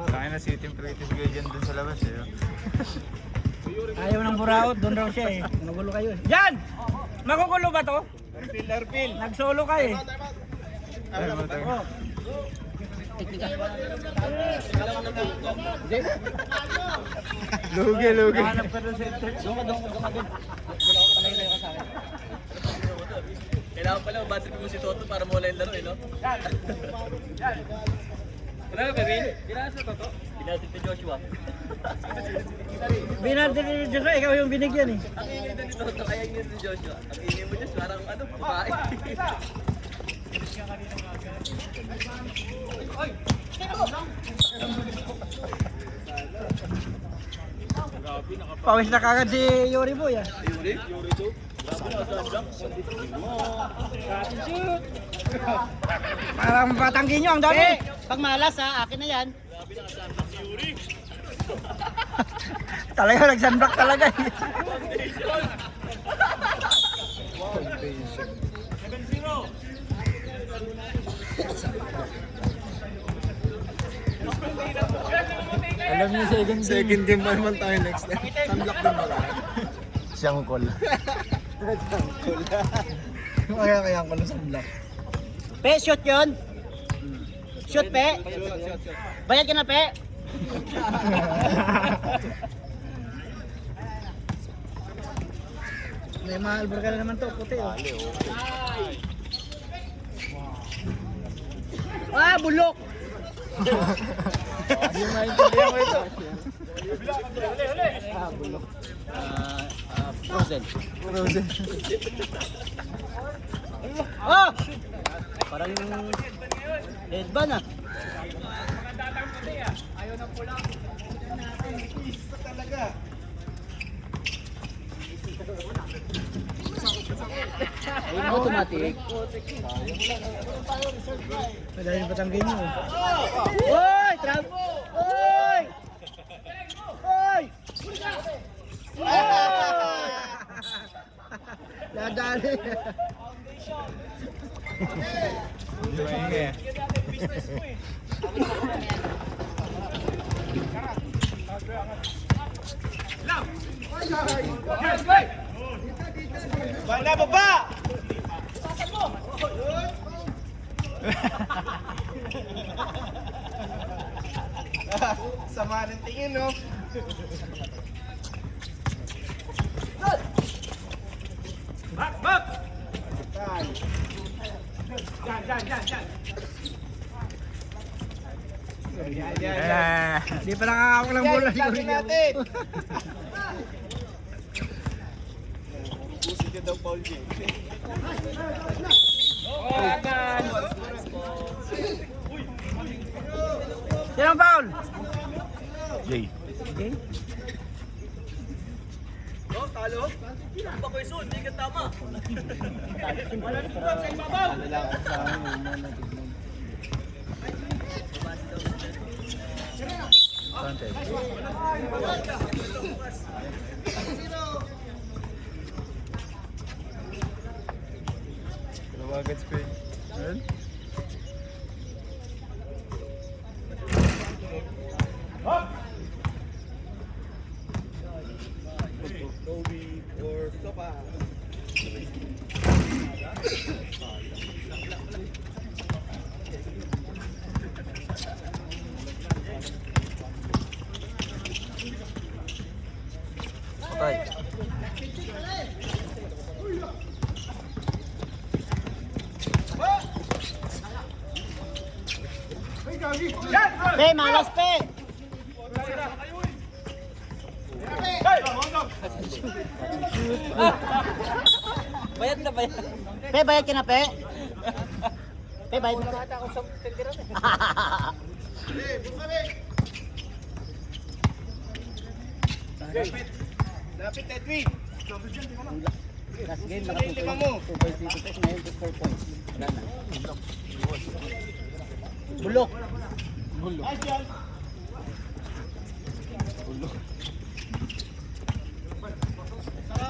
Kaya na si Team Practice kayo dyan dun sa labas eh. Ayaw ng buraot, doon raw siya eh. Nagulo kayo eh. Yan! Makukulo ba to? Arpil! Nagsolo ka eh. Ay, matag. Lugi, lugi. Hanap ka doon sa church. Doon ka doon. Palayo ka sa akin. Kailangan pala battery mo si Toto para mawala yung laro eh, no? Ano ba, Bin? Binasa Toto? Binasa si Joshua. Binarte ni Joshua, ikaw yung binigyan eh. Ang ingay na ni Toto, kaya ingay ni Joshua. Ang ingay mo dyan, parang ano, babae. Pawis na kagad si Yuri Boy ah. Yuri? Yuri to? Grabe na, shoot! Parang patanggi nyo ang dami. Pag malas ha, akin na yan. Grabe na, sunblock si Yuri! Talaga nag-sunblock talaga eh. Foundation! 7-0! Alam niyo second game pa naman tayo next time. Sunblock din ba tayo? Siyangkol. Siyangkol. Kaya ko lang sunblock. Pe, shoot yun. Shoot, pe. Bayad ka na, pe. May maalbor ka na naman to, puti oh. Ah, bulok. Hindi maintindihan ko ito. Frozen. Frozen. Oh! Parang headband ah. Ayun, automatic. Wala yung patanggi nyo. Oy! Trap! Oy! Oy! Dadali. Hindi maingay. Bala baba! Sama ng tingin, no? Back! Di pa nakakawak ng bola si Yuri. natin! Pusin ka daw, Paul J. Sino ang foul? Jay. Okay. Oh, talo? Ang bakoy soon, hindi ka tama. Tawagan Spain. Ayun. Toby or Sopa. Okay. Pe, malas, pe. Bayad na bayad. Pe, bayad ka na, pe. Pe, bayad ka. Lapit, Edwin. Last game, Lima mo. 2.3 pesos, ngayon 4 points. Wala na. Bulok.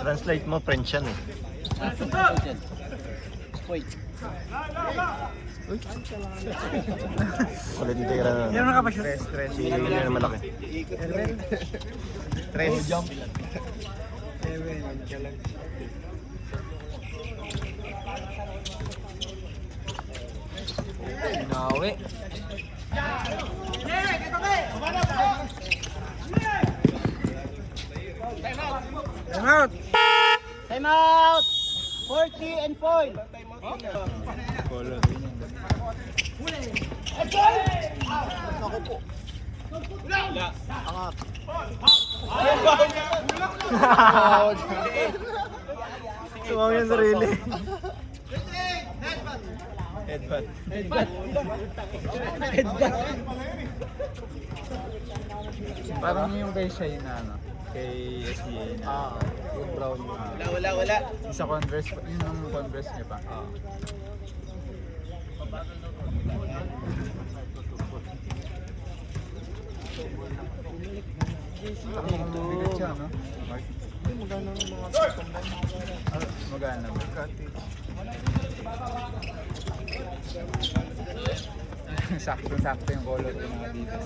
Translate mo, French yan eh. Point. Kulintira na. Sino nakapashoot? Si yun na malaki. Tres. Jump. Nawi. Time out! Time out! 40 and foul. Sumang yung sarili. Headbutt. Parang yung kay Shine na ano, kay SBA na. Yung brown. Wala. Sa Converse, yun ang Converse niya pa. Ang bigat siya, no? Mark? Magkano ng mga custom line? Magana ba? Sakto-sakto yung color ng mga dito.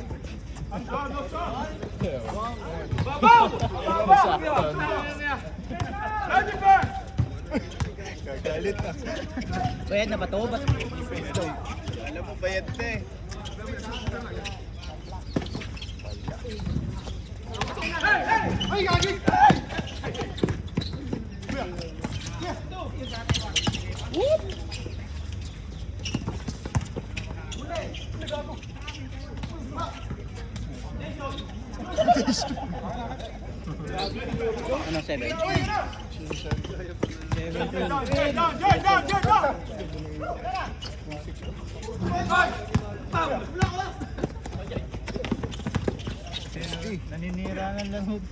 Gagalit na. Bayad na ba to? Ba't Alam mo, bayad na eh. ano, 7? Naninira ng lamit.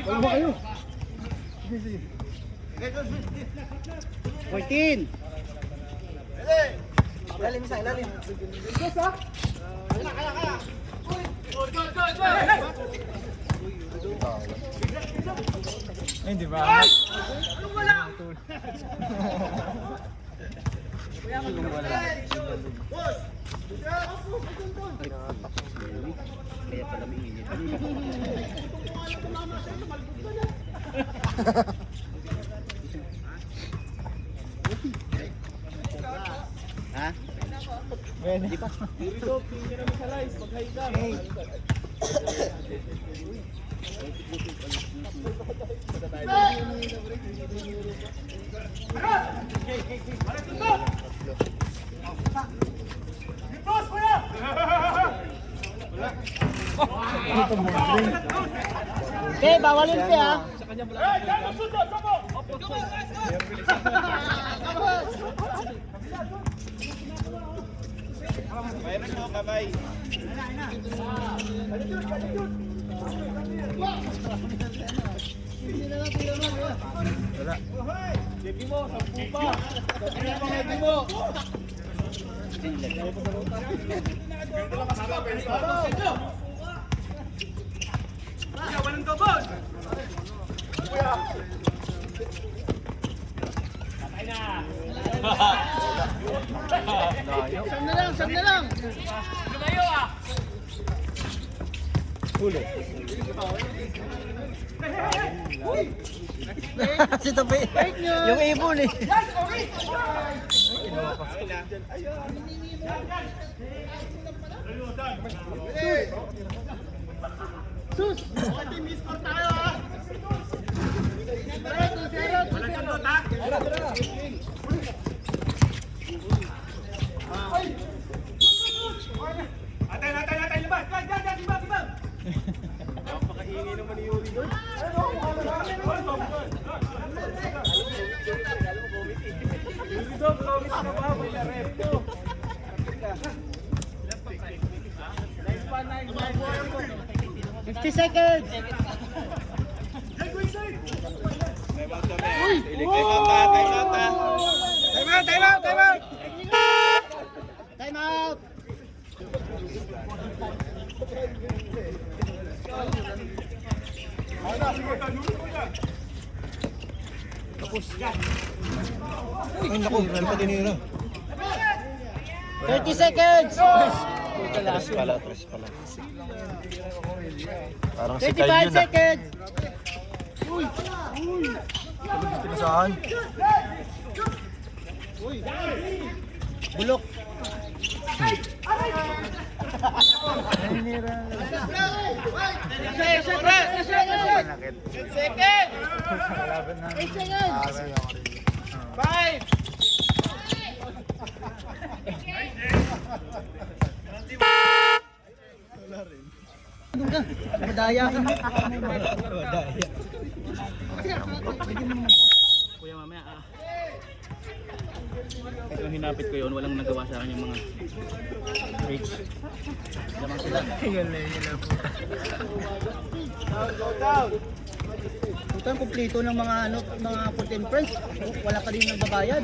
Ano ba kayo? 14. Lalim isa, lalim. Ay, di ba? Kaya pala may init. Ha? Hindi pa. Okay, bawalin siya. Si Topi. Yung ibon eh. $50 seconds. Time out! Ay, naku, ano pa tinira? 30 seconds! Tres pala. Parang si 35 Kyle yun ah. seconds! Pinasaan? Bulok. Madaya ka. Kuya mamaya Yung hinapit ko yun, walang nagawa sa akin yung mga reach. Lamang sila. Ito ang kumplito ng mga mga content friends. Wala pa rin nagbabayad.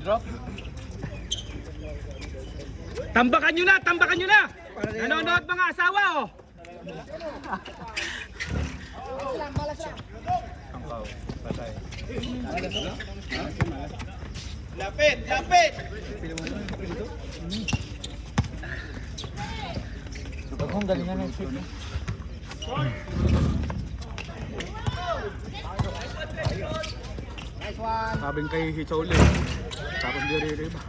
Drop. Tambakan nyo na! Tambakan nyo na! Nanonood mga asawa oh! Patay. Lapit! Pag kung galingan ng shoot. Sabing kay Hichole. Tapos diririba.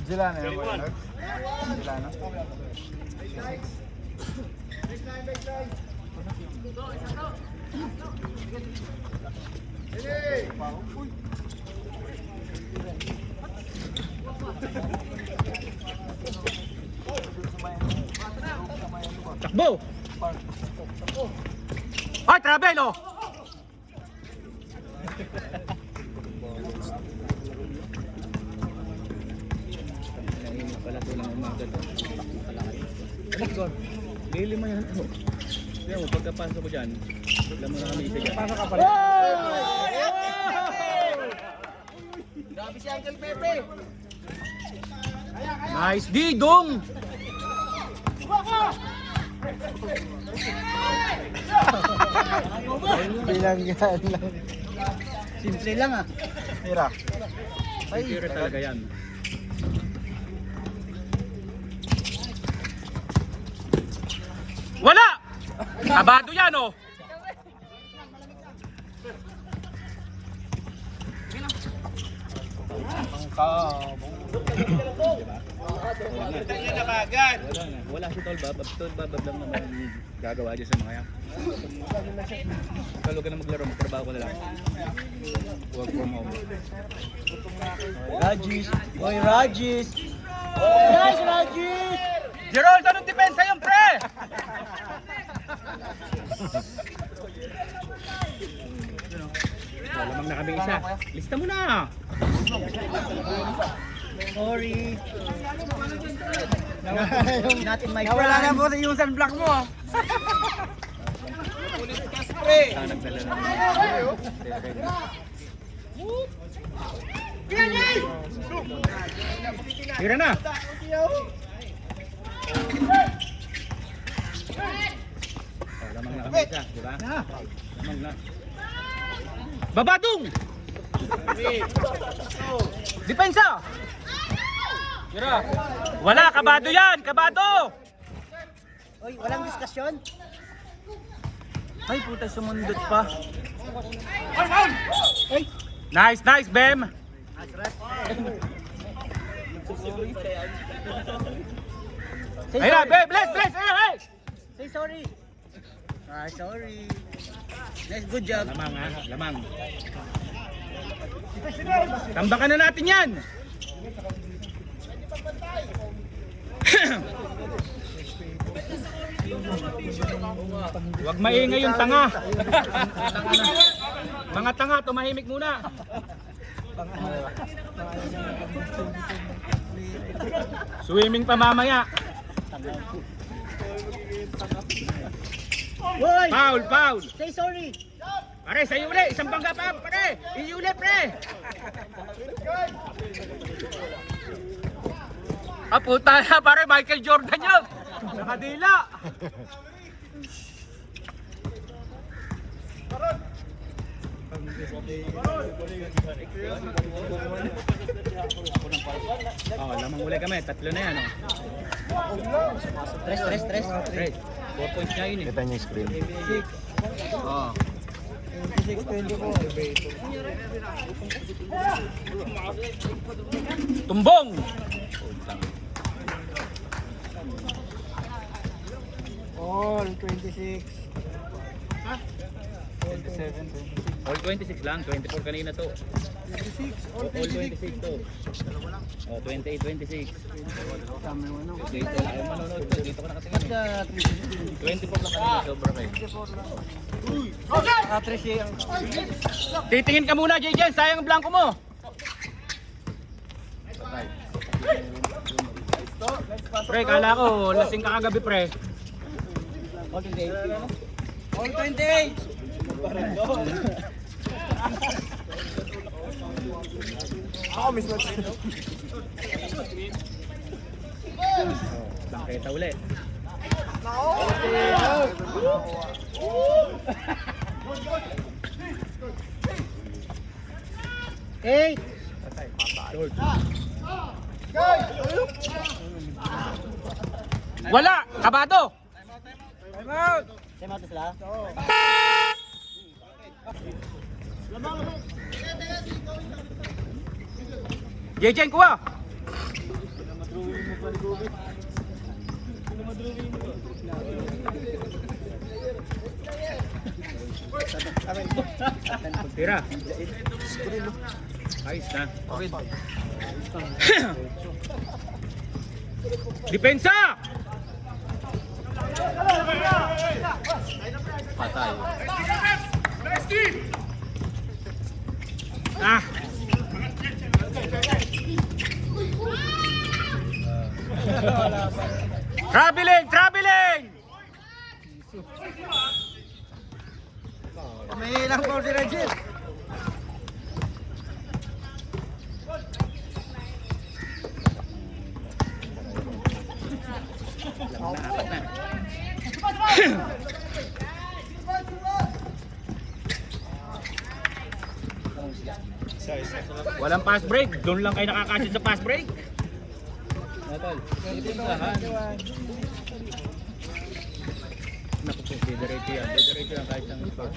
Gilano yung Warlord. Gilano. Takbo! Ay, travel oh! Nainit pala ito lang umaga to. Lili mo yan to. Kaya mo, pagkapasok ko dyan, alam mo na kami isa dyan. Pasok ka pala. Grabe si Uncle Pepe. Nice digong! Bilang yan lang. Simple lang ah. Tira. Secure talaga yan. Wala! Abado yan oh! Wala si Tolbab. Tolbab lang naman gagawa dyan sa mga yan. Kalo ka na maglaro, magtrabaho ko na lang. Work from home. Rajis. Boy Rajis. Nice Rajis. Gerald, anong depensa yung pre? Lamang na kami isa. Lista mo na. Sorry. Not in my Wala na prime. po sa yung sunblock mo ah. Nagdala na. Tira na. Lamang na kami isa, di ba? Lamang na. Babadong! Depensa! Tira. Wala, kabado yan! Kabado! Oy, walang diskusyon. Ay, puta, sumundot pa. Oy. Nice, nice, Bem! Say Ayun na, sorry. Bem! Bless, bless! Ayun, ay! Say sorry. Ah, sorry. Nice, good job. Lamang ha, lamang. Tambakan na natin yan! Huwag maingay yung tanga. Mga tanga, tumahimik muna. Swimming pa mamaya. Hoy! Foul, foul. Say sorry! Pare, sa'yo uli. Isang bangga pa, pare. Iyo uli, pre. Ah, puta na, pare. Michael Jordan yun. Nakadila. Oh, lamang uli kami. Tatlo na yan, oh. Tres. Right. 4 points niya yun, eh. Kita niyo yung screen. Oh. 26-24. Tumbong! All 26. All 26 lang, 24 kanina to. 26. All 26 to. Oh, 28, 26. Dito, ayaw manonood to. Dito ko nakatingin eh. 24 lang kanina, sobra kayo. Titingin ka muna, JJ, sayang ang blanco mo. Pre, kala ko, lasing ka kagabi, pre. All 28! Ako mismo. Bangketa uli. Hey! Wala! Kabado! Say mo ito sila? JJ, kuha! Tira. Ayos na. Depensa! Patay. Ah! Traveling! May ilang goal si Reggie. Walang pass break. Doon lang kayo nakakasya sa pass break. Natal. Naku po, diretso yan. Diretso yan kahit ang score.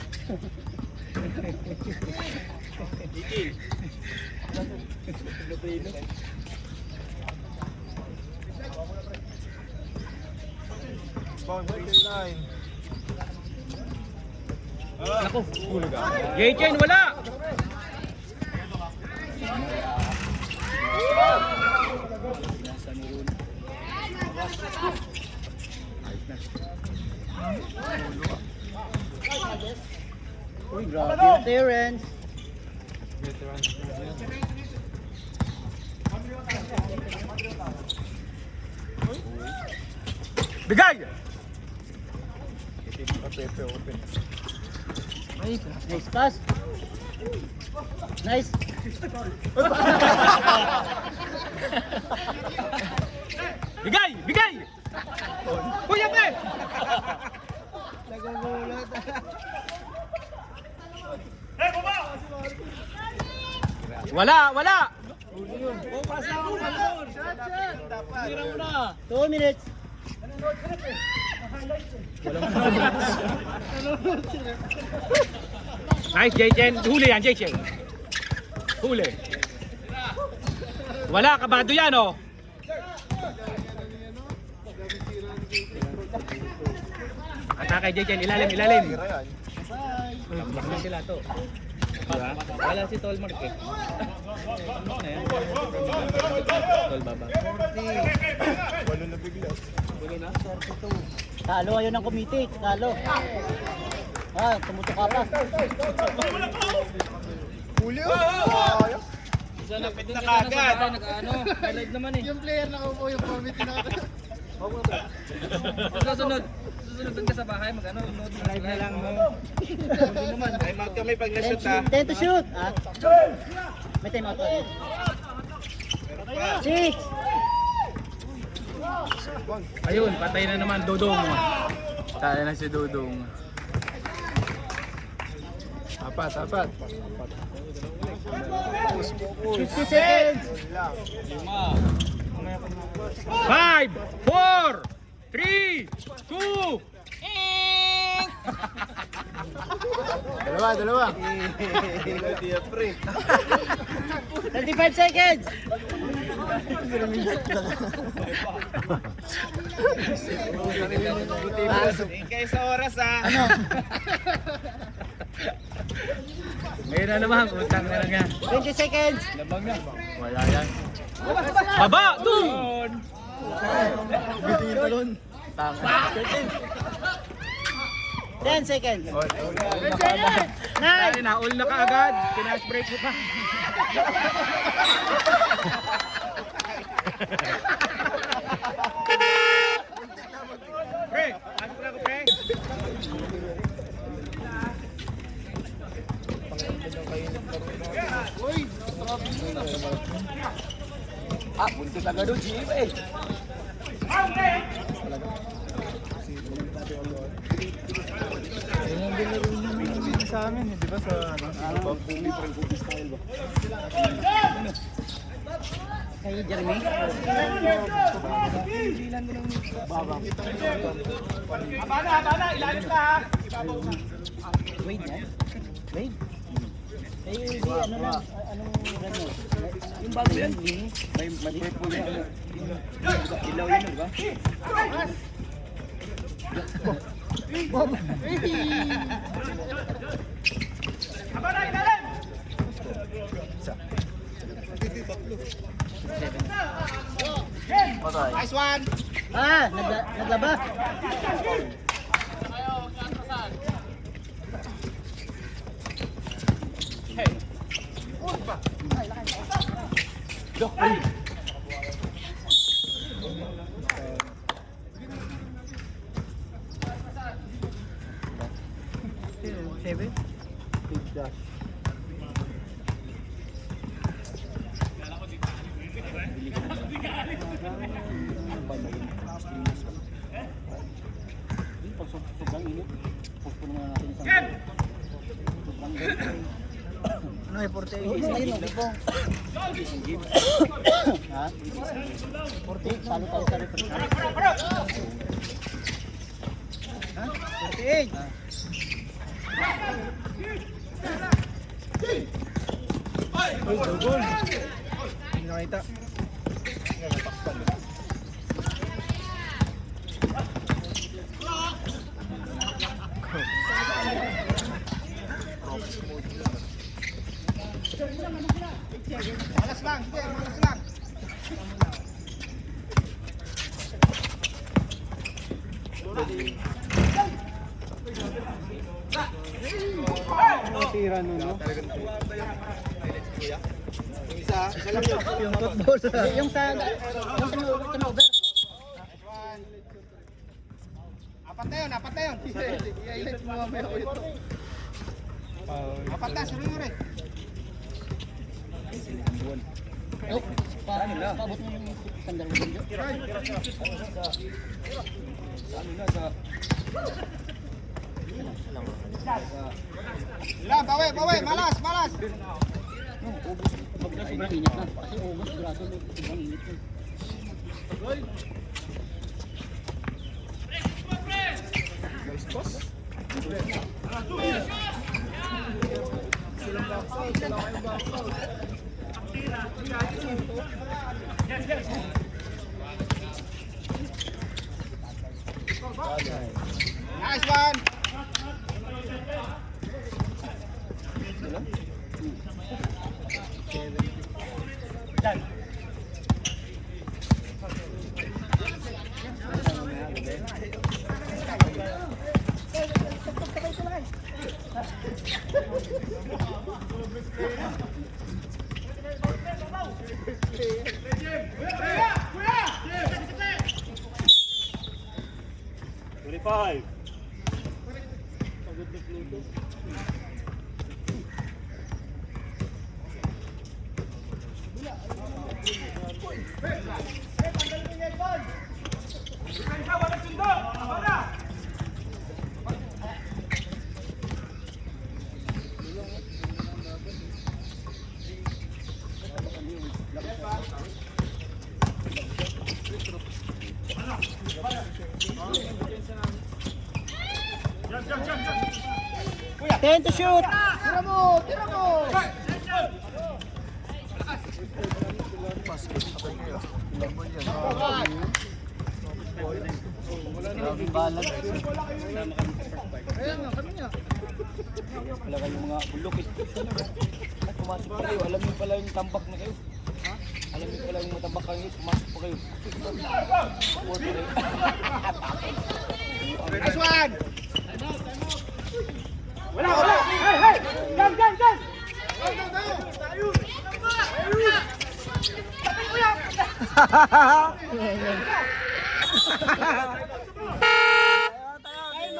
Naku, JJ, wala! Uy, grabe yung Terence. Bigay! Nice pass. Nice. Bigay! Kuya pre! Nagugulat. Wala! 2 minutes. Nice, JJ. Huli yan, JJ. Huli. Wala, kabado yan, oh. Atake, JJ. Ilalim. Bakit na sila to? Diba? Wala si Tolmark eh. Ayan. Tol baba. Walo na bigla. Talo ayaw ng committee. Talo. Ah, tumutok ka pa. Huli oh! Lapit na kagad. Nag-ano, may live naman eh. Yung player na upo yung committee na Susunod doon ka sa bahay, mag-ano, live na lang. Time out kami pag na-shoot ha. 10 to shoot. Ah. May time out ulit. 6. Ayun, patay na naman, Dodong. Tayo na si Dudong. Apat. 50 seconds. 5, 4, 3, 2, Dalawa. 35 seconds. Kayo sa oras ha. Ano? Ngayon na naman, utang na lang yan. 20 seconds. Wala yan. Baba! Doon! Bitin yung talon. Tama. 10 seconds. 9. Dahil na-all na kaagad. Pinas break mo pa. Pre! Pasok na ako, pre! Buntis agad doon, GM eh! Yan ang binaro namin sa amin, di ba? Sa Kay Jeremy. Abana, ilalim ka ha! Wade yan. Wade. Eh, di ano lang, anong ano? Yung bago yan, May purple yan. Ilaw yun, di ba? Abana, ilalim! patay. Nice one! Naglaba. Seven? Sobrang init. Puspon muna natin isang. Ano eh, 48? Ayun, bibong. Ha? 48, salo tayo sa referee. Ha? 48. Uy, dugol. Hindi nakita. Malas lang, sige, malas lang. Tira nun, no? Isa lang yun. Yung football sa... Yung turnover. Apat na yun. I-highlight mo mamaya ko ito. Apat na, suruin mo rin. Oh, paabot mo yung sandal mo dito. Ilan, bawi, malas. Sobrang init na. Kasi ubos, grado, sobrang init na. Nice one. 5. Ten to shoot! Tira mo! Tira mo! Grabe balag. Ayan nga, kami nga. Wala kayong mga bulok. Pumasok pa kayo. Alam niyo pala yung tambak na kayo. Alam niyo pala yung matambak kayo. Pumasok pa kayo. Nice one! Wala, wala! Hey, hey! Gan, gan, gan! Time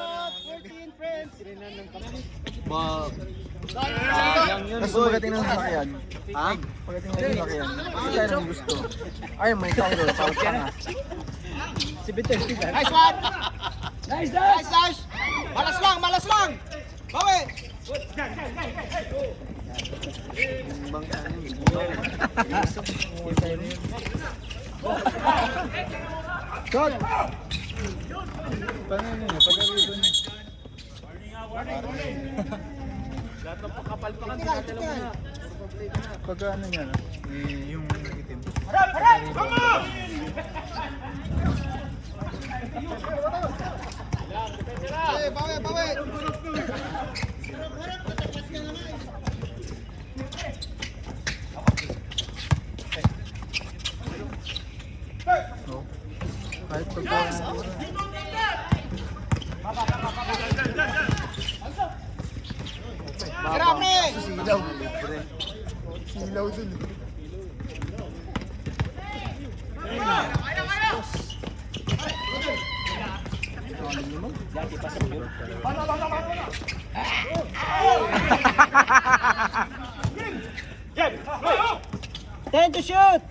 out! 14 friends! Gusto pagdating ng sasakyan. Ha? Pagdating ng sasakyan. Kasi tayo nang gusto. Ay, may tawag. Tawag ka nga. Nice one! Nice dash! Nice dash! Malas lang! Malas lang! Bawi! Shot! Paano yun? Pag-aribo niya. Pag ano niya, yung itim. Bawi, bawi, bawi! No? Kahit pagka... Grabe! Silaw. Silaw dun. Ten to shoot!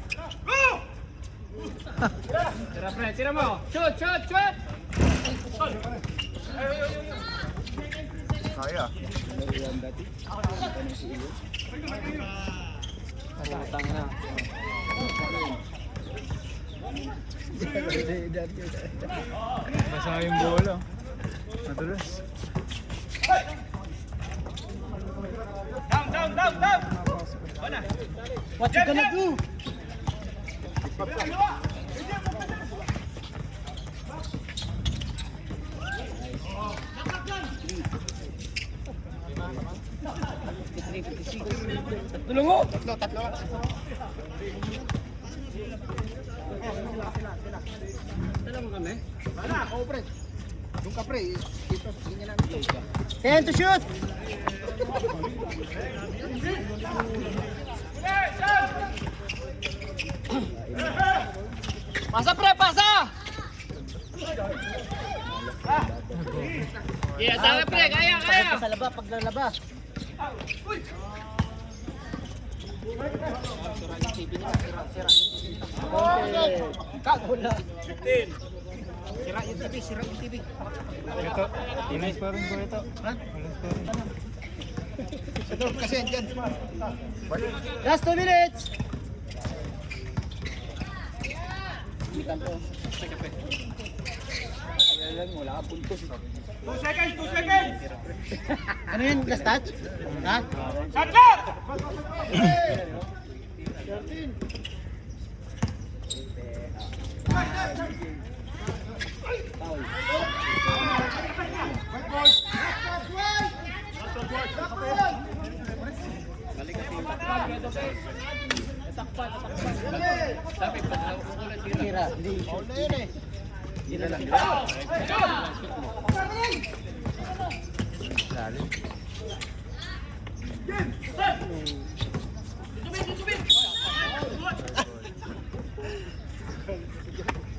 Tira mo! Shoot! Shoot! Shoot! Kaya. Basa yung bola. Madulas. Down, down, down, down! What you gonna do? Tulong mo! Tatlo. Dala mo kami? Wala, ako pre. Doon ka pre. Dito sa linya namin. Ten to shoot! Pasa pre, pasa! Yeah, sabi pre! Kaya! Kaya! Sa laba, paglalaba. Wala. 15. Sira yung TV, sira yung TV. Ito. Inis pa rin po ito. Ha? Inis pa rin. Sa loob kasi yan dyan. Last 2 minutes! Wala ka puntos. 2 seconds, 2 seconds! Ano yun? Last touch? Ha? Shot, shot! Tira. Hindi. Tira lang. Lalim.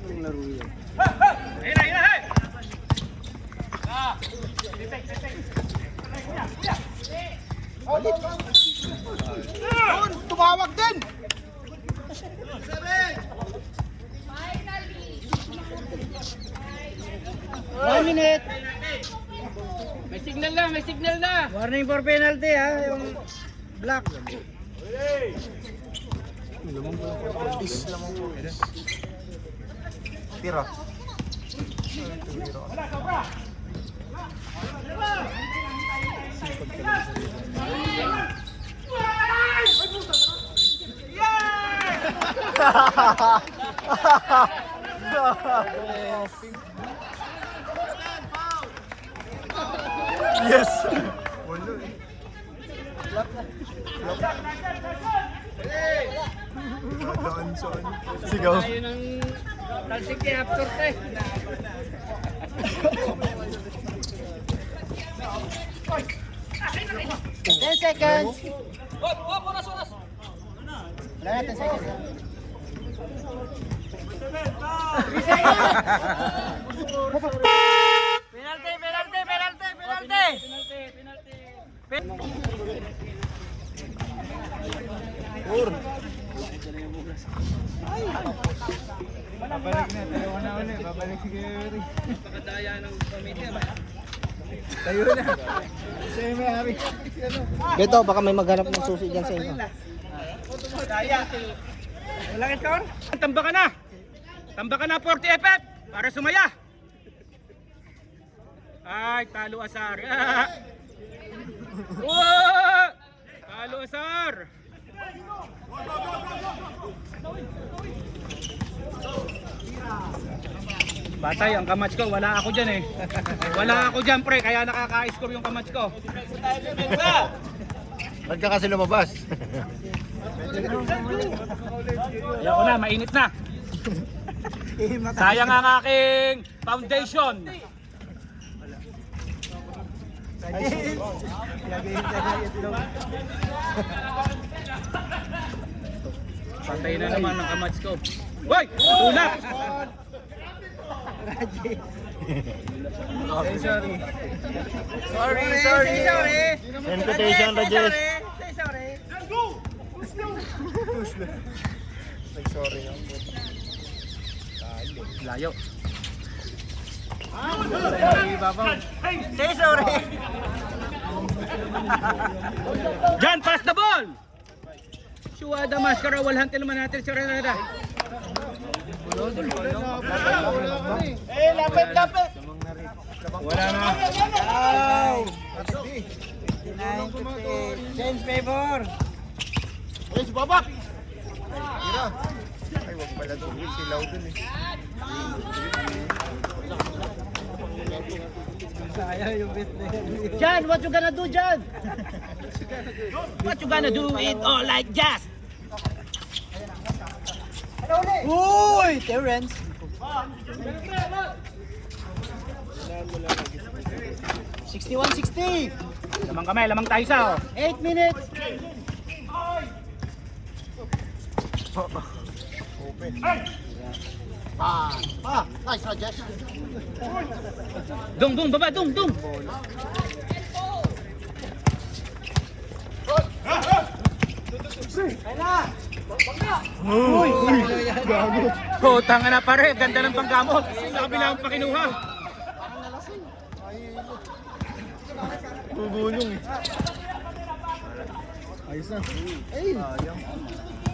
Yung laro yun. Hira, hira, hey! Doon, tumawag din! May signal na, may signal na. Warning for penalty ha, yung black. Tira. Yes! Wala eh. Dadaan sa ano. Sigaw. Ayun ang talsik kay Aptor te. Babalik na, tayo na ulit. Babalik si Gary. Napakadaya ng pamilya ba? Tayo na. Siya yung may-ari. Ito, baka may maghanap ng susi dyan sa inyo. Malaki score? Tamba ka na! Tamba ka na 40 FF para sumaya! Ay, talo asar. Wow! Talo asar! Batay, ang kamats ko, wala ako dyan eh. Wala ako dyan pre, kaya nakaka-score yung kamats ko. Ba't ka kasi lumabas? Ayoko na, mainit na. Sayang ang aking foundation. Patay na naman ang kamats ko. Hoy! Tulak! Sorry. Invitation, Rajesh. Sorry. Layo. Say sorry. Jan, pass the ball! Suwada maskara, walhan naman natin si Renada. Lapit. Wala na. Change favor. Ay, si Babak! Tira. Ay, wag pala doon. Silaw dun eh. Jan, what you gonna do, Jan? What you gonna do it all like just? Uy, Terence. $61.60. Lamang kamay, lamang tayo sa. 8 minutes. Open. Nice, Rajesh. Dung, baba, dung. Uy! Gago. Putang na pare, ganda ng panggamot. Sa kabila ang pakinuha. Gugulong eh. Ayos na. Ay! Sayang.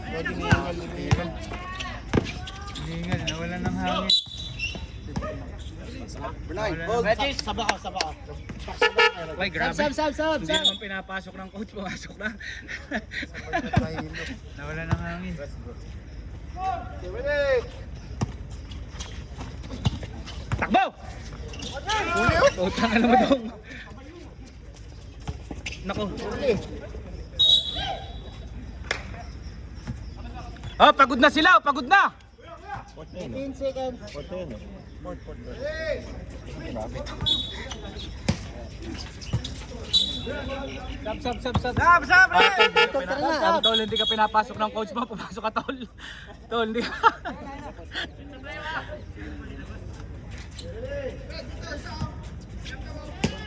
Ba't iniingal? Hingal, nawalan ng hangin. Bernay, hold. Saba ka. Ay, grabe. Sab. Hindi naman pinapasok ng coach, pumasok na. Nawalan ng hangin. Takbo! Putang na mo dong. Nako. Oh, pagod na sila, pagod na. 15 seconds. Sab! Tol, hindi ka pinapasok ng coach mo, pumasok ka tol. Tol, hindi ka.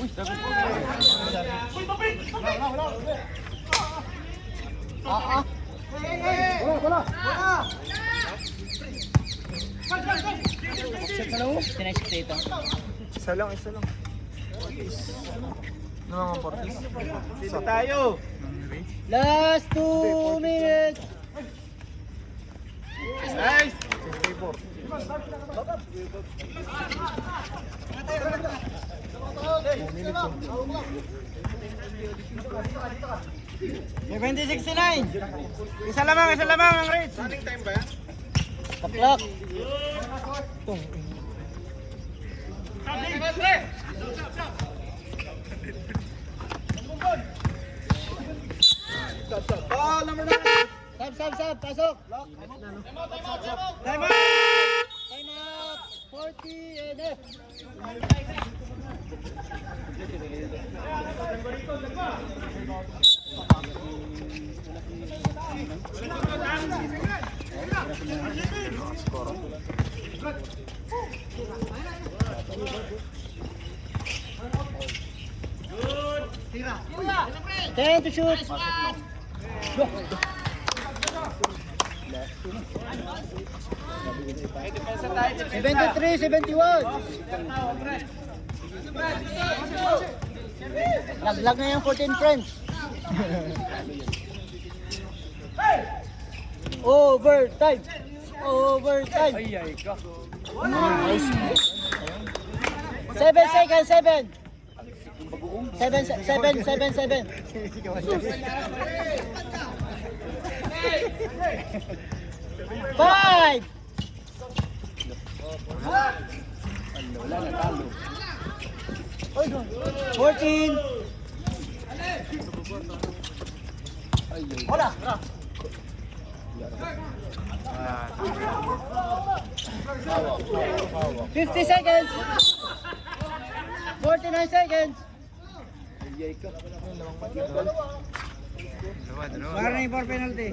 Isa lang. Ano mga portis? Dito tayo. Last 2 minutes. Nice. 70-69. Isa lamang ang rates. Running time ba yan? Taklak. Oh, number 9! Sab, pasok. Time out. 40 and F. Ten to shoot. 73-71. Laglag na yung 14 friends. Overtime. 7 seconds, 7. 7. 5. Wala na talo. 14. Hola. 50 seconds. 49 seconds. Baka na yung 4 penalty.